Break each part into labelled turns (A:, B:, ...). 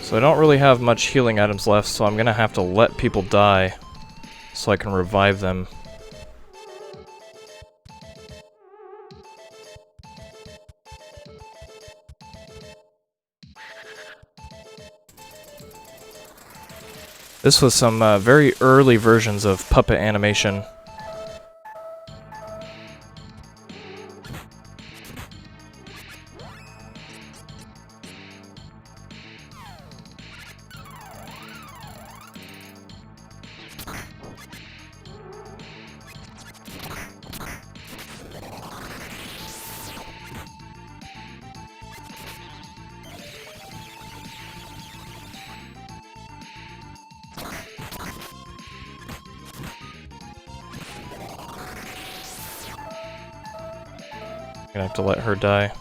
A: So I don't really have much healing items left, so I'm gonna have to let people die so I can revive them. This was some very early versions of puppet animation. Gonna have to let her die.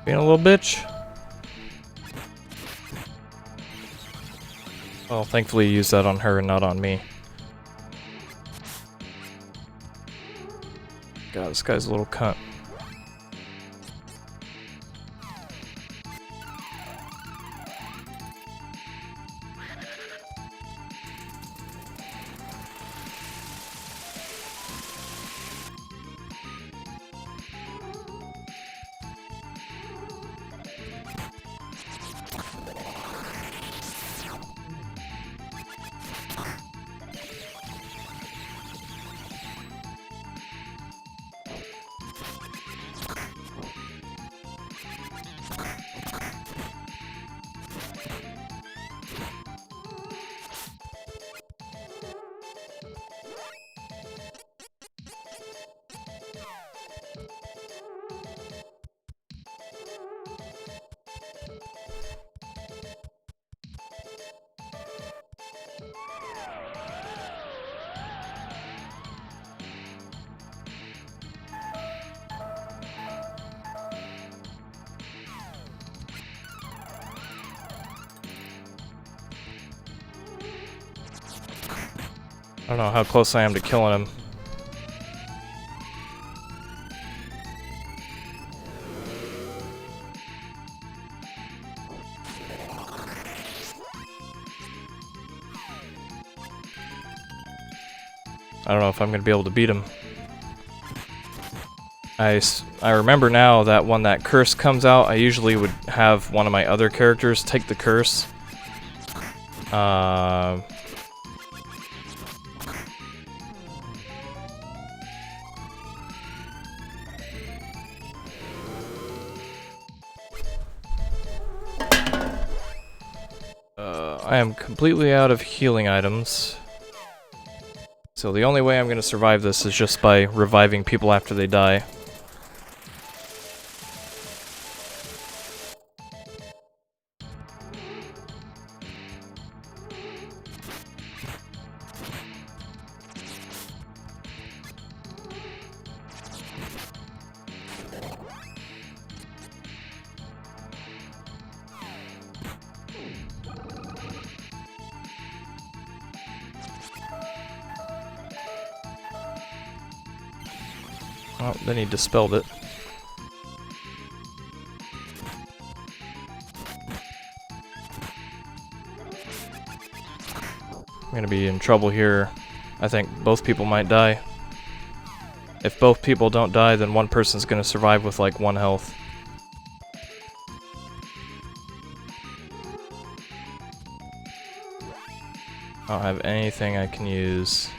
A: Being a little bitch. Well, thankfully you used that on her and not on me. God, this guy's a little cunt. I don't know how close I am to killing him. I don't know if I'm going to be able to beat him. I remember now that when that curse comes out, I usually would have one of my other characters take the curse. I am completely out of healing items. So the only way I'm going to survive this is just by reviving people after they die. Oh, then he dispelled it. I'm gonna be in trouble here. I think both people might die. If both people don't die, then one person's gonna survive with like 1 health. I don't have anything I can use.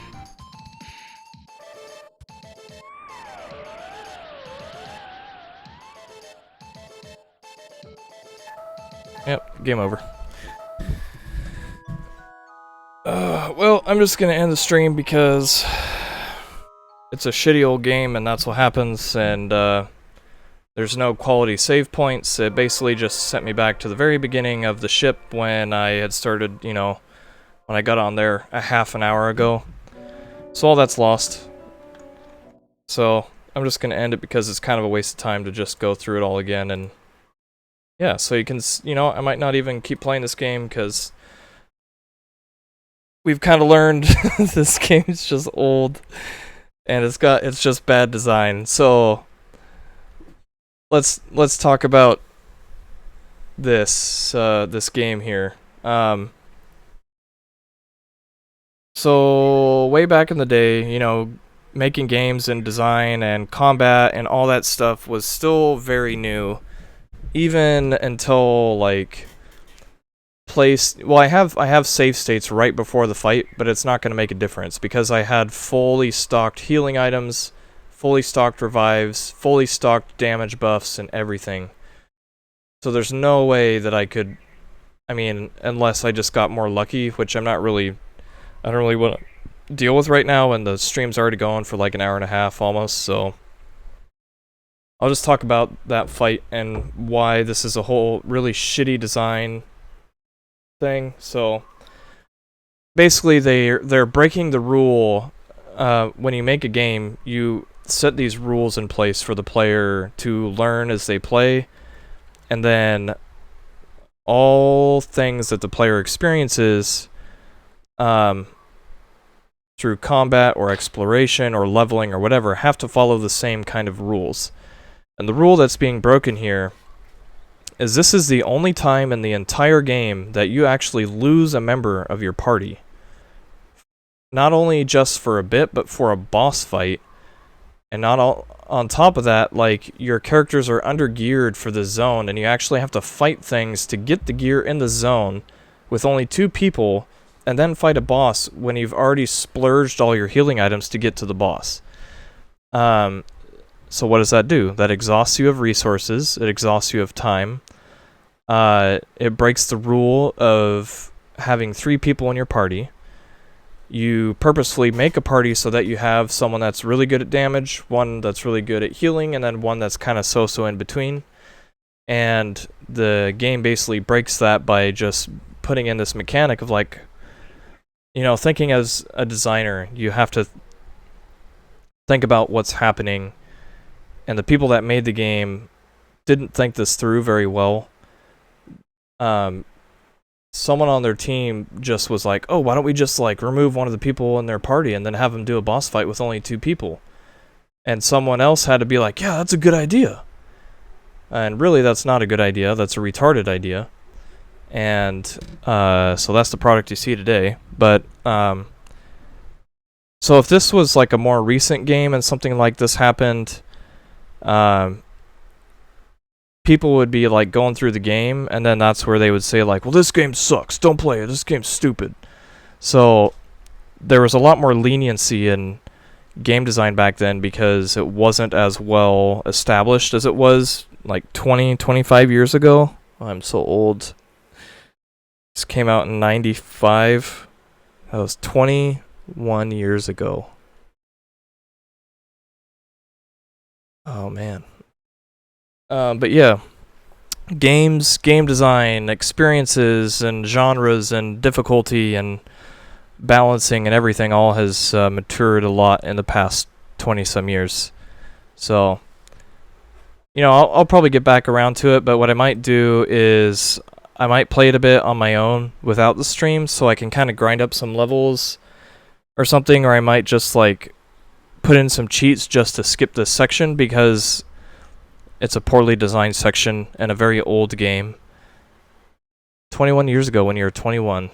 A: Yep, game over. Well, I'm just gonna end the stream because it's a shitty old game, and that's what happens. And there's no quality save points. It basically just sent me back to the very beginning of the ship when I had started, you know, when I got on there a half an hour ago. So all that's lost. So I'm just going to end it because it's kind of a waste of time to just go through it all again. And yeah, so you can, you know, I might not even keep playing this game because we've kind of learned this game is just old and it's just bad design. So let's talk about this game here. So way back in the day, you know, making games and design and combat and all that stuff was still very new, even until like well, I have save states right before the fight, but it's not going to make a difference because I had fully stocked healing items, fully stocked revives, fully stocked damage buffs and everything. So there's no way that I could, I mean, unless I just got more lucky, which I don't really want to deal with right now, and the stream's already going for like an hour and a half almost, so I'll just talk about that fight and why this is a whole really shitty design thing. So basically they're breaking the rule. When you make a game, you set these rules in place for the player to learn as they play, and then all things that the player experiences through combat or exploration or leveling or whatever have to follow the same kind of rules. And the rule that's being broken here is this is the only time in the entire game that you actually lose a member of your party. Not only just for a bit, but for a boss fight. And not all, on top of that, like, your characters are under-geared for the zone, and you actually have to fight things to get the gear in the zone with only 2 people, and then fight a boss when you've already splurged all your healing items to get to the boss. So what does that do? That exhausts you of resources, it exhausts you of time. It breaks the rule of having 3 people in your party. You purposefully make a party so that you have someone that's really good at damage, one that's really good at healing, and then one that's kind of so-so in between. And the game basically breaks that by just putting in this mechanic of, like, you know, thinking as a designer, you have to think about what's happening. And the people that made the game didn't think this through very well. Someone on their team just was like, oh, why don't we just, like, remove one of the people in their party and then have them do a boss fight with only 2 people? And someone else had to be like, yeah, that's a good idea. And really, that's not a good idea. That's a retarded idea. And so that's the product you see today. But so if this was like a more recent game and something like this happened, people would be like going through the game, and then that's where they would say like, well, this game sucks, don't play it, this game's stupid. So there was a lot more leniency in game design back then because it wasn't as well established as it was like 25 years ago. I'm so old. This came out in 95. That was 21 years ago. Oh man. But yeah, game design, experiences, and genres, and difficulty, and balancing, and everything all has matured a lot in the past 20-some years. So, you know, I'll probably get back around to it, but what I might do is I might play it a bit on my own without the stream, so I can kind of grind up some levels or something, or I might just, like, put in some cheats just to skip this section, because it's a poorly designed section and a very old game. 21 years ago, when you were 21.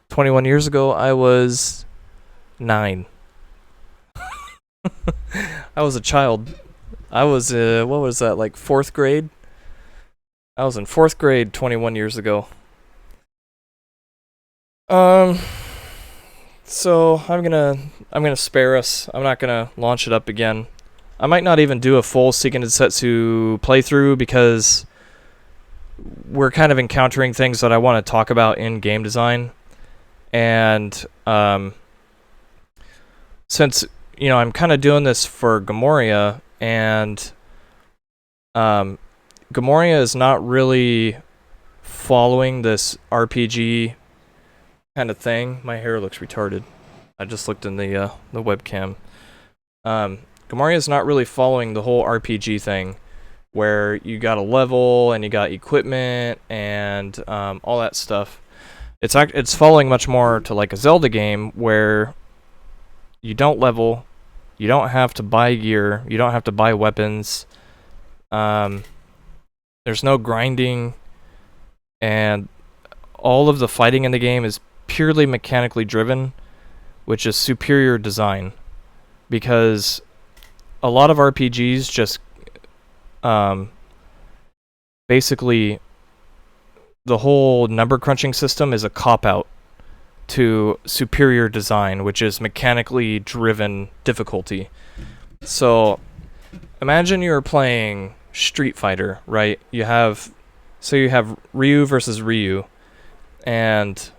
A: 21 years ago, I was 9. I was a child. I was, what was that, like 4th grade? I was in 4th grade 21 years ago. So I'm gonna spare us. I'm not gonna launch it up again. I might not even do a full Seiken Densetsu playthrough because we're kind of encountering things that I want to talk about in game design. And since, I'm kind of doing this for Gaimoria, and Gaimoria is not really following this RPG kind of thing. My hair looks retarded. I just looked in the webcam. Gaimoria is not really following the whole RPG thing, where you got a level and you got equipment and all that stuff. It's following much more to like a Zelda game where you don't level, you don't have to buy gear, you don't have to buy weapons. There's no grinding, and all of the fighting in the game is purely mechanically driven, which is superior design, because a lot of RPGs just basically the whole number crunching system is a cop-out to superior design, which is mechanically driven difficulty. So imagine you're playing Street Fighter, right? You have Ryu versus Ryu, and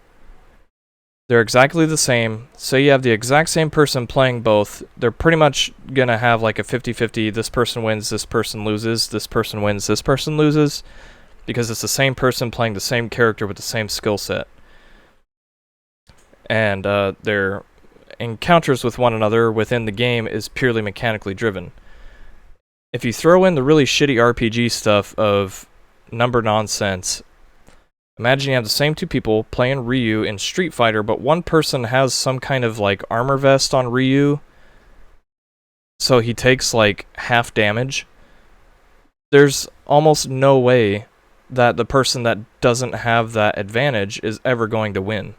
A: they're exactly the same. So you have the exact same person playing both. They're pretty much going to have like a 50-50. This person wins, this person loses. This person wins, this person loses. Because it's the same person playing the same character with the same skill set. And their encounters with one another within the game is purely mechanically driven. If you throw in the really shitty RPG stuff of number nonsense, imagine you have the same two people playing Ryu in Street Fighter, but one person has some kind of like armor vest on Ryu, so he takes like half damage. There's almost no way that the person that doesn't have that advantage is ever going to win.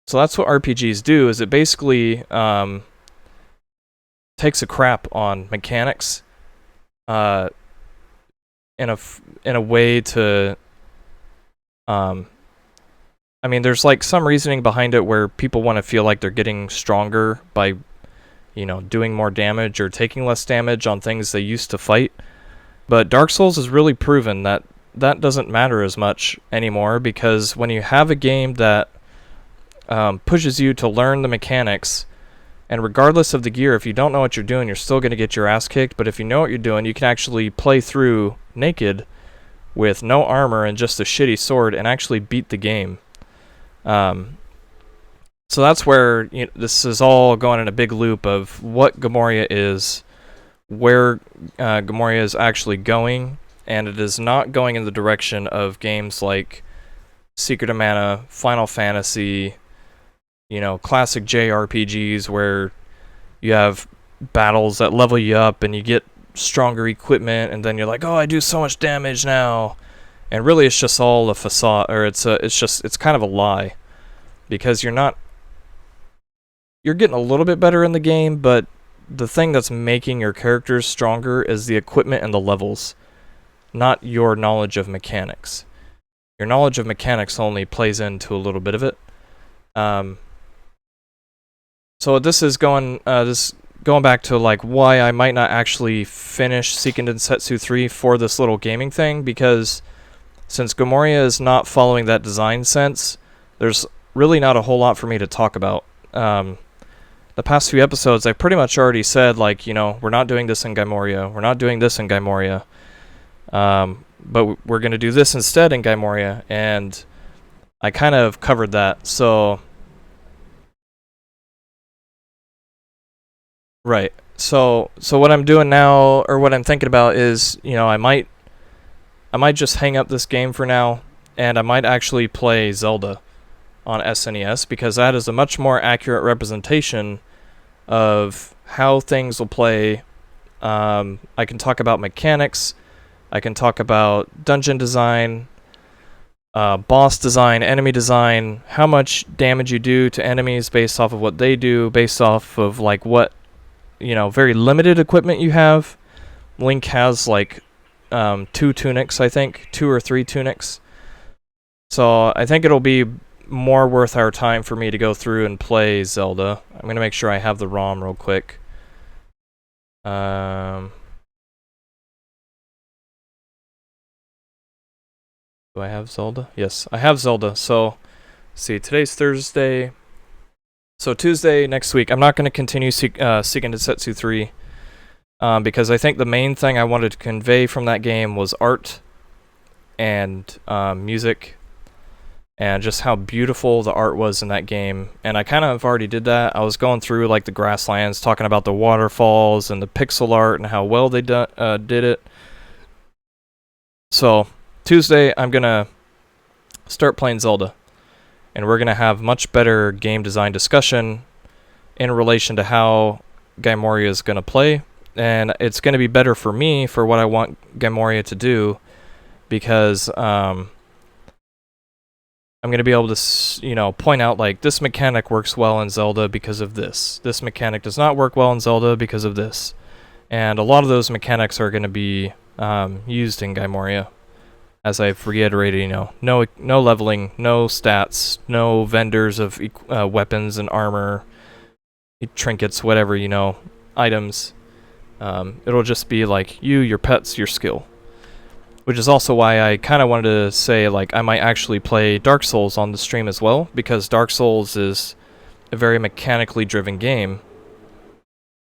A: So that's what RPGs do, is it basically takes a crap on mechanics in a way to I mean, there's like some reasoning behind it where people want to feel like they're getting stronger by doing more damage or taking less damage on things they used to fight. But Dark Souls has really proven that that doesn't matter as much anymore, because when you have a game that pushes you to learn the mechanics, and regardless of the gear, if you don't know what you're doing, you're still going to get your ass kicked. But if you know what you're doing, you can actually play through naked with no armor and just a shitty sword and actually beat the game. So that's where this is all going in a big loop of what Gaimoria is, where Gaimoria is actually going, and it is not going in the direction of games like Secret of Mana, Final Fantasy, classic JRPGs where you have battles that level you up and you get stronger equipment, and then you're like, oh, I do so much damage now. And really it's just all a facade, or it's kind of a lie, because you're getting a little bit better in the game, but the thing that's making your characters stronger is the equipment and the levels, not your knowledge of mechanics. Your knowledge of mechanics only plays into a little bit of it. So this is going back to like why I might not actually finish Seiken Densetsu 3 for this little gaming thing, because since Gaimoria is not following that design sense, there's really not a whole lot for me to talk about. The past few episodes, I've pretty much already said, like, we're not doing this in Gaimoria, we're not doing this in Gaimoria, but we're going to do this instead in Gaimoria, and I kind of covered that, so... Right. So what I'm doing now, or what I'm thinking about is, I might just hang up this game for now, and I might actually play Zelda on SNES, because that is a much more accurate representation of how things will play. I can talk about mechanics, I can talk about dungeon design, boss design, enemy design, how much damage you do to enemies based off of what they do, based off of like what very limited equipment you have. Link has like 2 tunics, I think, 2 or 3 tunics. So I think it'll be more worth our time for me to go through and play Zelda. I'm going to make sure I have the ROM real quick. Do I have Zelda? Yes, I have Zelda. So, see, today's Thursday. So Tuesday next week, I'm not going to continue Seiken Densetsu 3 because I think the main thing I wanted to convey from that game was art and music and just how beautiful the art was in that game. And I kind of already did that. I was going through like the grasslands, talking about the waterfalls and the pixel art and how well they did it. So Tuesday, I'm going to start playing Zelda. And we're going to have much better game design discussion in relation to how Gaimoria is going to play. And it's going to be better for me for what I want Gaimoria to do, because I'm going to be able to, point out, like, this mechanic works well in Zelda because of this. This mechanic does not work well in Zelda because of this. And a lot of those mechanics are going to be used in Gaimoria. As I've reiterated, no leveling, no stats, no vendors of weapons and armor, trinkets, whatever, items. It'll just be like you, your pets, your skill. Which is also why I kind of wanted to say, like, I might actually play Dark Souls on the stream as well, because Dark Souls is a very mechanically driven game.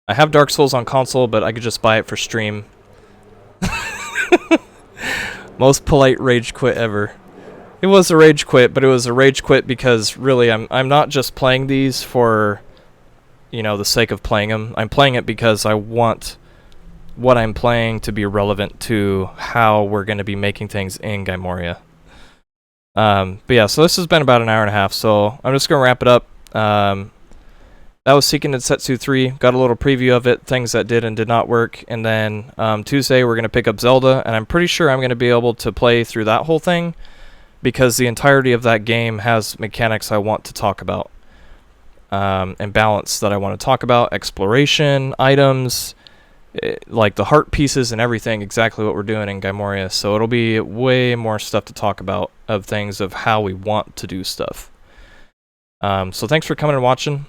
A: I have Dark Souls on console, but I could just buy it for stream. Most polite rage quit ever. It was a rage quit, but it was a rage quit because really I'm not just playing these for, the sake of playing them. I'm playing it because I want what I'm playing to be relevant to how we're going to be making things in Gaimoria. But yeah, so this has been about an hour and a half, so I'm just going to wrap it up. That was Seiken Densetsu 3. Got a little preview of it, things that did and did not work. And then Tuesday we're going to pick up Zelda, and I'm pretty sure I'm going to be able to play through that whole thing because the entirety of that game has mechanics I want to talk about. And balance that I want to talk about, exploration, items, like the heart pieces and everything, exactly what we're doing in Gaimoria. So it'll be way more stuff to talk about of things of how we want to do stuff. So thanks for coming and watching.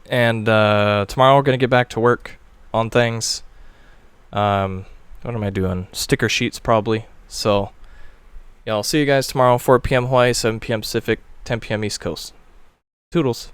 A: And tomorrow we're going to get back to work on things. What am I doing? Sticker sheets probably. So yeah, I'll see you guys tomorrow, 4 p.m. Hawaii, 7 p.m. Pacific, 10 p.m. East Coast. Toodles.